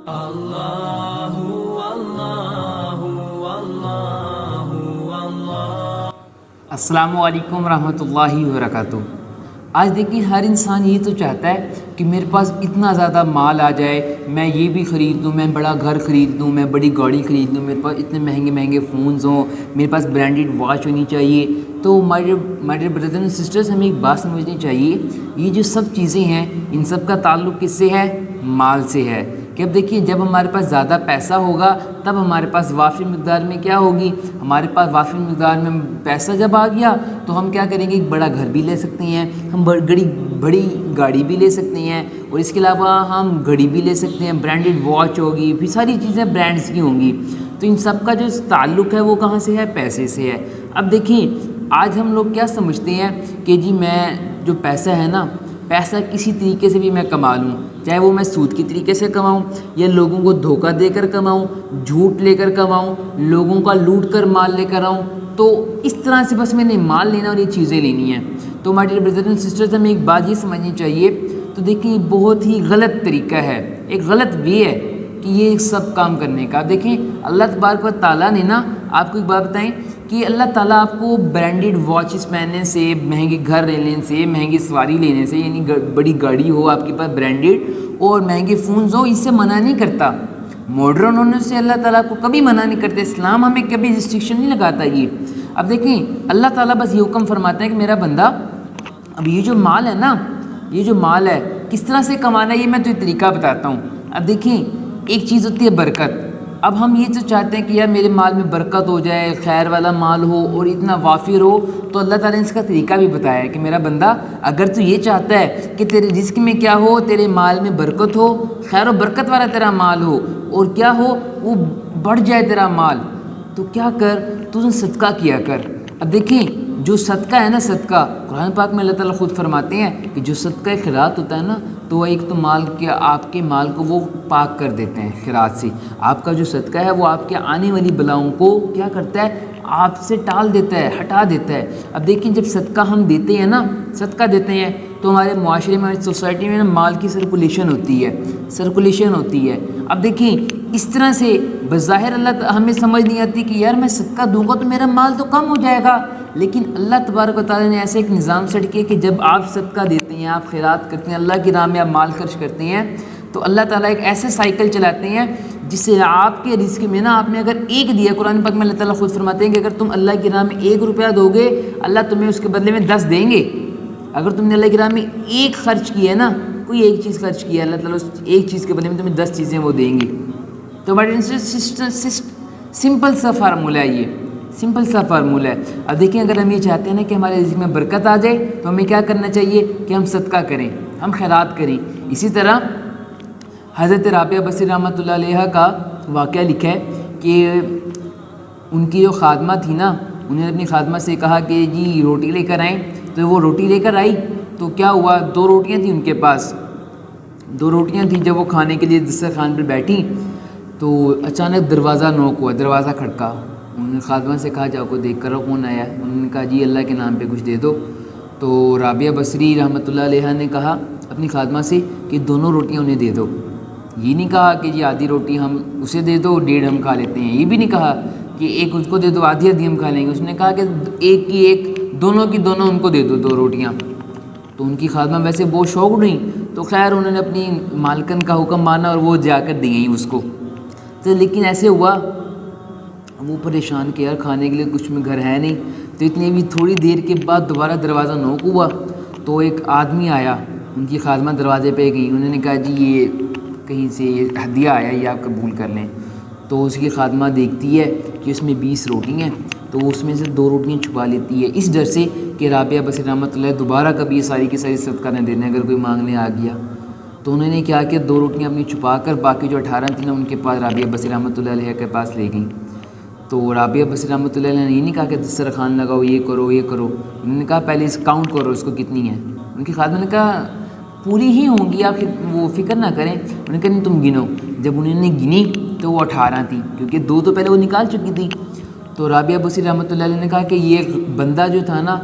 اللہ اللہ اللہ اللہ۔ السلام علیکم ورحمۃ اللہ وبرکاتہ۔ آج دیکھیں ہر انسان یہ تو چاہتا ہے کہ میرے پاس اتنا زیادہ مال آ جائے، میں یہ بھی خرید لوں، میں بڑا گھر خرید لوں، میں بڑی گاڑی خرید لوں، میرے پاس اتنے مہنگے مہنگے فونز ہوں، میرے پاس برانڈیڈ واچ ہونی چاہیے۔ تو مائی بردر اینڈ سسٹرز، ہمیں ایک بات سمجھنی چاہیے، یہ جو سب چیزیں ہیں ان سب کا تعلق کس سے ہے؟ مال سے ہے۔ کہ اب دیکھیے جب ہمارے پاس زیادہ پیسہ ہوگا تب ہمارے پاس وافر مقدار میں کیا ہوگی؟ ہمارے پاس وافر مقدار میں پیسہ جب آ گیا تو ہم کیا کریں گے؟ ایک بڑا گھر بھی لے سکتے ہیں، ہم بڑی گاڑی بھی لے سکتے ہیں، اور اس کے علاوہ ہم گھڑی بھی لے سکتے ہیں، برانڈیڈ واچ ہوگی، پھر ساری چیزیں برانڈس کی ہوں گی۔ تو ان سب کا جو تعلق ہے وہ کہاں سے ہے؟ پیسے سے ہے۔ اب دیکھیں آج ہم لوگ کیا سمجھتے ہیں کہ جی میں جو پیسہ ہے نا، پیسہ کسی طریقے سے بھی میں کما لوں، چاہے وہ میں سود کی طریقے سے کماؤں یا لوگوں کو دھوکہ دے کر کماؤں، جھوٹ لے کر کماؤں، لوگوں کا لوٹ کر مال لے کر آؤں، تو اس طرح سے بس میں نے مال لینا اور یہ چیزیں لینی ہیں۔ تو my dear brothers and sisters, ہمیں ایک بات یہ سمجھنی چاہیے، تو دیکھیں یہ بہت ہی غلط طریقہ ہے، ایک غلط وے ہے کہ یہ سب کام کرنے کا۔ دیکھیں اللہ تبارک و تعالیٰ نے نا، آپ کو ایک بات بتائیں کہ اللہ تعالیٰ آپ کو برانڈیڈ واچز پہننے سے، مہنگے گھر لینے سے، مہنگی سواری لینے سے، یعنی بڑی گاڑی ہو آپ کے پاس برانڈیڈ اور مہنگے فونز ہو، اس سے منع نہیں کرتا۔ ماڈرن ہونے سے اللہ تعالیٰ کو کبھی منع نہیں کرتے، اسلام ہمیں کبھی ریسٹرکشن نہیں لگاتا یہ۔ اب دیکھیں اللہ تعالیٰ بس یہ حکم فرماتا ہے کہ میرا بندہ، اب یہ جو مال ہے نا، یہ جو مال ہے کس طرح سے کمانا ہے یہ میں تو یہ طریقہ بتاتا ہوں۔ اب دیکھیں ایک چیز ہوتی ہے برکت۔ اب ہم یہ تو چاہتے ہیں کہ یار میرے مال میں برکت ہو جائے، خیر والا مال ہو اور اتنا وافر ہو، تو اللہ تعالیٰ نے اس کا طریقہ بھی بتایا ہے کہ میرا بندہ اگر تو یہ چاہتا ہے کہ تیرے رزق میں کیا ہو، تیرے مال میں برکت ہو، خیر و برکت والا تیرا مال ہو، اور کیا ہو وہ بڑھ جائے تیرا مال، تو کیا کر، تو صدقہ کیا کر۔ اب دیکھیں جو صدقہ ہے نا، صدقہ قرآن پاک میں اللہ تعالیٰ خود فرماتے ہیں کہ جو صدقہ خیرات ہوتا ہے نا، تو ایک تو مال کے، آپ کے مال کو وہ پاک کر دیتے ہیں خیرات سے۔ آپ کا جو صدقہ ہے وہ آپ کے آنے والی بلاؤں کو کیا کرتا ہے؟ آپ سے ٹال دیتا ہے، ہٹا دیتا ہے۔ اب دیکھیں جب صدقہ ہم دیتے ہیں نا، صدقہ دیتے ہیں تو ہمارے معاشرے میں، ہماری سوسائٹی میں نا مال کی سرکولیشن ہوتی ہے۔ اب دیکھیں اس طرح سے بظاہر ہمیں سمجھ نہیں آتی کہ یار میں صدقہ دوں گا تو میرا مال تو کم ہو جائے گا، لیکن اللہ تبارک و تعالیٰ نے ایسے ایک نظام سیٹ کیا کہ جب آپ صدقہ دیتے ہیں، آپ خیرات کرتے ہیں، اللہ کی راہ میں آپ مال خرچ کرتے ہیں، تو اللہ تعالیٰ ایک ایسے سائیکل چلاتے ہیں جس سے آپ کے رزق میں نا، آپ نے اگر ایک دیا، قرآن پاک میں اللہ تعالیٰ خود فرماتے ہیں کہ اگر تم اللہ کی راہ میں 1 روپیہ دو گے، اللہ تمہیں اس کے بدلے میں 10 دیں گے۔ اگر تم نے اللہ کی راہ میں ایک خرچ کیا ہے نا، کوئی ایک چیز خرچ کیا ہے، اللہ تعالیٰ اس ایک چیز کے بدلے میں تمہیں 10 چیزیں وہ دیں گے۔ تو بڑے سمپل سا فارمولہ ہے، یہ سمپل سا فارمولہ ہے۔ اب دیکھیں اگر ہم یہ چاہتے ہیں نا کہ ہمارے رزق میں برکت آ جائے تو ہمیں کیا کرنا چاہیے کہ ہم صدقہ کریں، ہم خیرات کریں۔ اسی طرح حضرت رابعہ بصری رحمۃ اللہ علیہ کا واقعہ لکھا ہے کہ ان کی جو خادمہ تھی نا، انہوں نے اپنی خادمہ سے کہا کہ جی روٹی لے کر آئیں، تو وہ روٹی لے کر آئی، تو کیا ہوا، 2 روٹیاں تھیں ان کے پاس، 2 روٹیاں تھیں۔ جب وہ کھانے کے لیے دسترخوان پہ بیٹھی تو اچانک دروازہ نوک ہوا، دروازہ کھڑکا۔ انہوں نے خادمہ سے کہا جاؤ کو دیکھ کر کون آیا ہے؟ انہوں نے کہا جی اللہ کے نام پہ کچھ دے دو۔ تو رابعہ بصری رحمۃ اللہ علیہ نے کہا اپنی خادمہ سے کہ دونوں روٹیاں انہیں دے دو۔ یہ نہیں کہا کہ جی آدھی روٹی ہم اسے دے دو، 1.5 ہم کھا لیتے ہیں، یہ بھی نہیں کہا کہ ایک اس کو دے دو، آدھی ہم کھا لیں گے۔ اس نے کہا کہ ایک کی ایک، دونوں کی دونوں ان کو دے دو 2 روٹیاں۔ تو ان کی خادمہ ویسے بہت شوق ہوئی، تو خیر انہوں نے اپنی مالکن کا حکم مانا اور وہ جا کر دی گئیں اس کو۔ تو لیکن ایسے ہوا، وہ پریشان کہ یار کھانے کے لیے کچھ میں گھر ہے نہیں، تو اتنی بھی تھوڑی دیر کے بعد دوبارہ دروازہ نوک ہوا، تو ایک آدمی آیا، ان کی خادمہ دروازے پہ گئی، انہوں نے کہا جی یہ کہیں سے یہ ہدیہ آیا، یہ آپ قبول کر لیں۔ تو اس کی خادمہ دیکھتی ہے کہ اس میں 20 روٹی ہیں، تو وہ اس میں سے 2 روٹیاں چھپا لیتی ہے، اس ڈر سے کہ رابعہ بصری رحمۃ اللہ دوبارہ کبھی یہ ساری کی ساری صدقہ نہ دینے اگر کوئی مانگنے آ گیا۔ تو انہوں نے کیا کہ 2 روٹیاں اپنی چھپا کر باقی جو 18 تھیں نا ان کے پاس، رابعہ بصری رحمۃ اللہ علیہ کے پاس لے گئیں۔ تو رابعہ بصری رحمۃ اللہ علیہ نے یہ نہیں کہا کہ دسترخوان لگاؤ، یہ کرو یہ کرو، انہوں نے کہا پہلے اس کاؤنٹ کرو اس کو کتنی ہیں۔ ان کی خادمہ نے کہا پوری ہی ہوں گی، آپ وہ فکر نہ کریں۔ انہوں نے کہا نہیں تم گنو۔ جب انہوں نے گنی تو وہ 18 تھیں، کیونکہ 2 تو پہلے وہ نکال چکی تھی۔ تو رابعہ بصری رحمۃ اللہ علیہ نے کہا کہ یہ بندہ جو تھا نا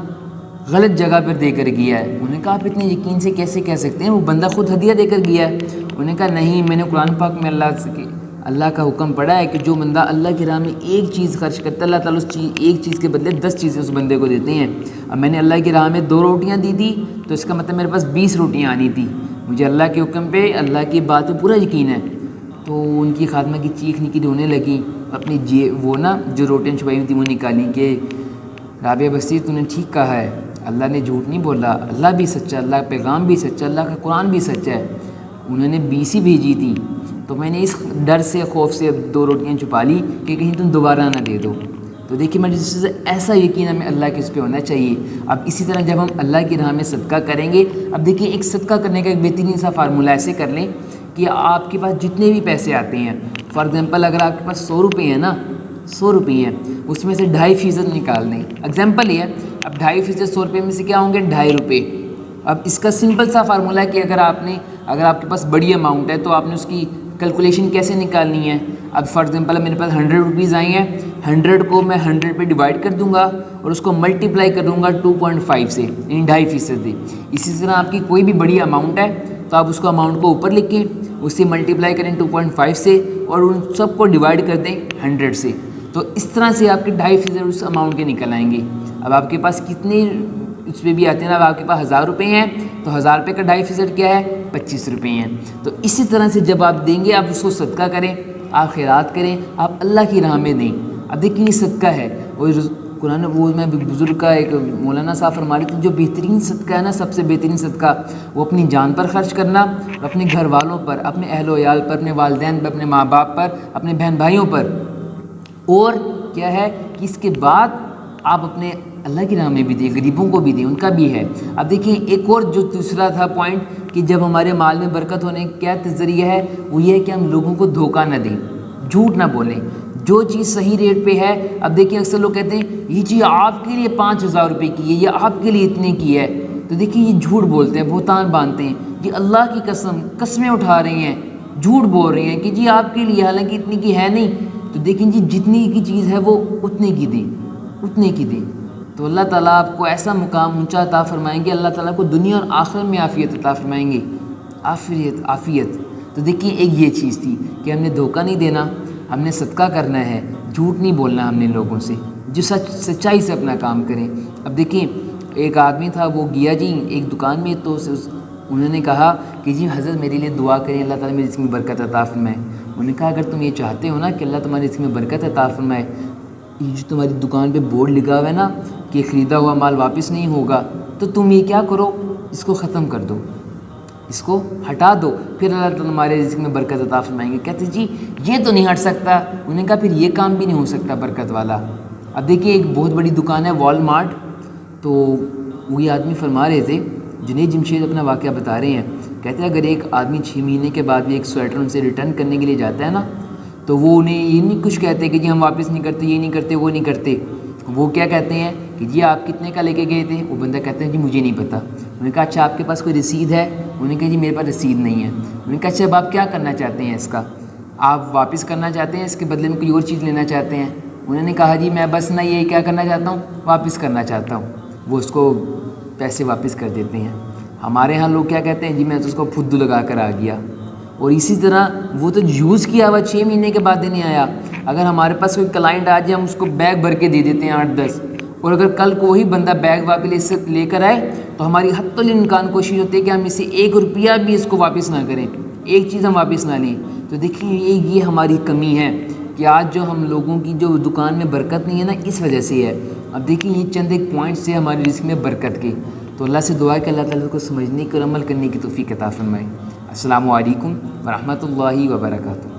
غلط جگہ پر دے کر گیا ہے۔ انہوں نے کہا آپ اتنے یقین سے کیسے کہہ سکتے ہیں، وہ بندہ خود ہدیہ دے کر گیا ہے۔ انہوں نے کہا نہیں، میں نے قرآن پاک میں اللہ کا حکم پڑھا ہے کہ جو بندہ اللہ کی راہ میں ایک چیز خرچ کرتا ہے، اللہ تعالیٰ اس ایک چیز کے بدلے 10 چیزیں اس بندے کو دیتے ہیں۔ اب میں نے اللہ کی راہ میں 2 روٹیاں دی تھی تو اس کا مطلب میرے پاس 20 روٹیاں آنی تھی۔ مجھے اللہ کے حکم پہ، اللہ کی بات پہ پورا یقین ہے۔ تو ان کی خاتمہ کی چیخ نکلی، رونے لگی، اپنی وہ نا جو روٹیاں چھپائی ہوئی تھیں وہ نکالی کہ رابعہ بصیر تو نے ٹھیک کہا ہے، اللہ نے جھوٹ نہیں بولا، اللہ بھی سچا، اللہ کا پیغام بھی سچا، اللہ کا قرآن بھی سچا ہے۔ انہوں نے 20 ہی بھیجی تھی، تو میں نے اس ڈر سے، خوف سے 2 روٹیاں چھپا لی کہ کہیں تم دوبارہ نہ دے دو۔ تو دیکھیے میرے جس سے ایسا یقین ہمیں اللہ کے اس پہ ہونا چاہیے۔ اب اسی طرح جب ہم اللہ کی راہ میں صدقہ کریں گے، اب دیکھیے ایک صدقہ کرنے کا ایک بہترین سا فارمولہ ایسے کر لیں کہ آپ کے پاس جتنے بھی پیسے آتے ہیں، فار ایگزامپل اگر آپ کے پاس 100 روپے ہیں نا، 100 روپے ہیں، اس میں سے 2.5% نکال دیں۔ ایگزامپل یہ ہے، اب 2.5% 100 روپے میں سے کیا ہوں گے؟ 2.5 روپے۔ اب اس کا سمپل سا فارمولہ ہے کہ اگر آپ کے پاس بڑی اماؤنٹ ہے تو آپ نے اس کی کیلکولیشن کیسے نکالنی ہے۔ اب فار ایگزامپل میرے پاس 100 روپیز آئی ہیں، 100 کو میں 100 پہ ڈیوائڈ کر دوں گا اور اس کو ملٹیپلائی کر دوں گا 2.5 سے، یعنی 2.5%۔ اسی طرح آپ کی کوئی بھی بڑی اماؤنٹ ہے تو آپ اس کو اماؤنٹ کو اوپر لکھیں، اس سے ملٹیپلائی کریں 2.5 سے اور ان سب کو ڈیوائڈ کر دیں 100 سے۔ تو اس طرح سے آپ کے 2.5% اس اماؤنٹ کے نکل آئیں گے۔ اب آپ کے پاس کتنے اس پہ بھی آتے ہیں نا، اب آپ کے پاس 1000 روپے ہیں تو 1000 روپے کا 2.5% کیا ہے؟ 25 روپے ہیں۔ تو اسی طرح سے جب آپ دیں گے، آپ اس کو صدقہ کریں، آپ خیرات کریں، آپ اللہ کی راہ میں دیں۔ اب دیکھیں یہ صدقہ ہے، اور قرآن وہ میں بزرگ کا ایک مولانا صاحب فرما رہے تھے، جو بہترین صدقہ ہے نا، سب سے بہترین صدقہ وہ اپنی جان پر خرچ کرنا، اپنے گھر والوں پر، اپنے اہل و عیال پر، اپنے والدین پر، اپنے ماں باپ پر، اپنے بہن بھائیوں پر، اور کیا ہے کہ اس کے بعد آپ اپنے اللہ کی راہ میں بھی دیں، غریبوں کو بھی دیں، ان کا بھی ہے۔ اب دیکھیں ایک اور جو دوسرا تھا پوائنٹ کہ جب ہمارے مال میں برکت ہونے کا کیا ذریعہ ہے، وہ یہ ہے کہ ہم لوگوں کو دھوکہ نہ دیں، جھوٹ نہ بولیں، جو چیز صحیح ریٹ پہ ہے۔ اب دیکھیں اکثر لوگ کہتے ہیں یہ چیز آپ کے لیے 5000 روپے کی ہے، یہ آپ کے لیے اتنے کی ہے، تو دیکھیں یہ جھوٹ بولتے ہیں، بہتان باندھتے ہیں، یہ اللہ کی قسمیں اٹھا رہے ہیں، جھوٹ بول رہے ہیں کہ جی آپ کے لیے، حالانکہ اتنی کی ہے نہیں۔ تو دیکھیں جی جتنی کی چیز ہے وہ اتنے کی دیں، اتنے کی دیں، تو اللہ تعالیٰ آپ کو ایسا مقام اونچا عطا فرمائیں گے، اللہ تعالیٰ کو دنیا اور آخرت میں عافیت عطا فرمائیں گے، عافیت۔ تو دیکھیے ایک یہ چیز تھی کہ ہم نے دھوکہ نہیں دینا، ہم نے صدقہ کرنا ہے، جھوٹ نہیں بولنا ہم نے لوگوں سے، جو سچائی سے اپنا کام کریں۔ اب دیکھیں ایک آدمی تھا، وہ گیا جی ایک دکان میں، تو انہوں نے کہا کہ جی حضرت میرے لیے دعا کریں، اللہ تعالیٰ میرے رزق میں برکت عطا فرمائے۔ انہوں نے کہا اگر تم یہ چاہتے ہو نا کہ اللہ تمہارے رزق میں برکت عطا فرمائے، یہ جو تمہاری دکان پہ بورڈ لگا ہوا ہے نا کہ خریدا ہوا مال واپس نہیں ہوگا، تو تم یہ کیا کرو، اس کو ختم کر دو، اس کو ہٹا دو، پھر اللہ تعالیٰ ہمارے رزق میں برکت عطا فرمائیں گے۔ کہتے جی یہ تو نہیں ہٹ سکتا۔ انہوں نے کہا پھر یہ کام بھی نہیں ہو سکتا برکت والا۔ اب دیکھیے ایک بہت بڑی دکان ہے وال مارٹ، تو وہی آدمی فرما رہے تھے، جنید جمشید اپنا واقعہ بتا رہے ہیں، کہتے ہیں اگر ایک آدمی 6 مہینے کے بعد بھی ایک سویٹر ان سے ریٹرن کرنے کے لیے جاتا ہے نا، تو وہ انہیں یہ نہیں کچھ کہتے کہ جی ہم واپس نہیں کرتے، یہ نہیں کرتے، وہ نہیں کرتے، وہ کیا کہتے ہیں کہ جی آپ کتنے کا لے کے گئے تھے؟ وہ بندہ کہتے ہیں جی مجھے نہیں پتہ۔ انہوں نے کہا اچھا آپ کے پاس کوئی رسید ہے؟ انہوں نے کہا جی میرے پاس رسید نہیں ہے۔ انہوں نے کہا اچھا اب آپ کیا کرنا چاہتے ہیں اس کا؟ آپ واپس کرنا چاہتے ہیں، اس کے بدلے میں کوئی اور چیز لینا چاہتے ہیں؟ انہوں نے کہا جی میں بس نہ یہ کیا کرنا چاہتا ہوں، واپس کرنا چاہتا ہوں۔ وہ اس کو پیسے واپس کر دیتے ہیں۔ ہمارے ہاں لوگ کیا کہتے ہیں جی میں تو اس کو پھدو لگا کر آ گیا۔ اور اسی طرح وہ تو یوز کیا ہوا 6 مہینے کے بعد نہیں آیا۔ اگر ہمارے پاس کوئی کلائنٹ آ جائے ہم اس کو بیگ بھر کے دے دیتے ہیں 8-10، اور اگر کل کو وہی بندہ بیگ واپس لے کر آئے تو ہماری حتی الامکان کوشش ہوتی ہے کہ ہم اسے 1 روپیہ بھی اس کو واپس نہ کریں، ایک چیز ہم واپس نہ لیں۔ تو دیکھیں یہ ہماری کمی ہے کہ آج جو ہم لوگوں کی جو دکان میں برکت نہیں ہے نا، اس وجہ سے ہے۔ اب دیکھیں یہ چند ایک پوائنٹس سے ہمارے رزق میں برکت کے، تو اللہ سے دعا ہے کہ اللہ تعالیٰ کو سمجھنے اور عمل کرنے کی توفیق عطا فرمائے۔ السلام علیکم ورحمۃ اللہ وبرکاتہ۔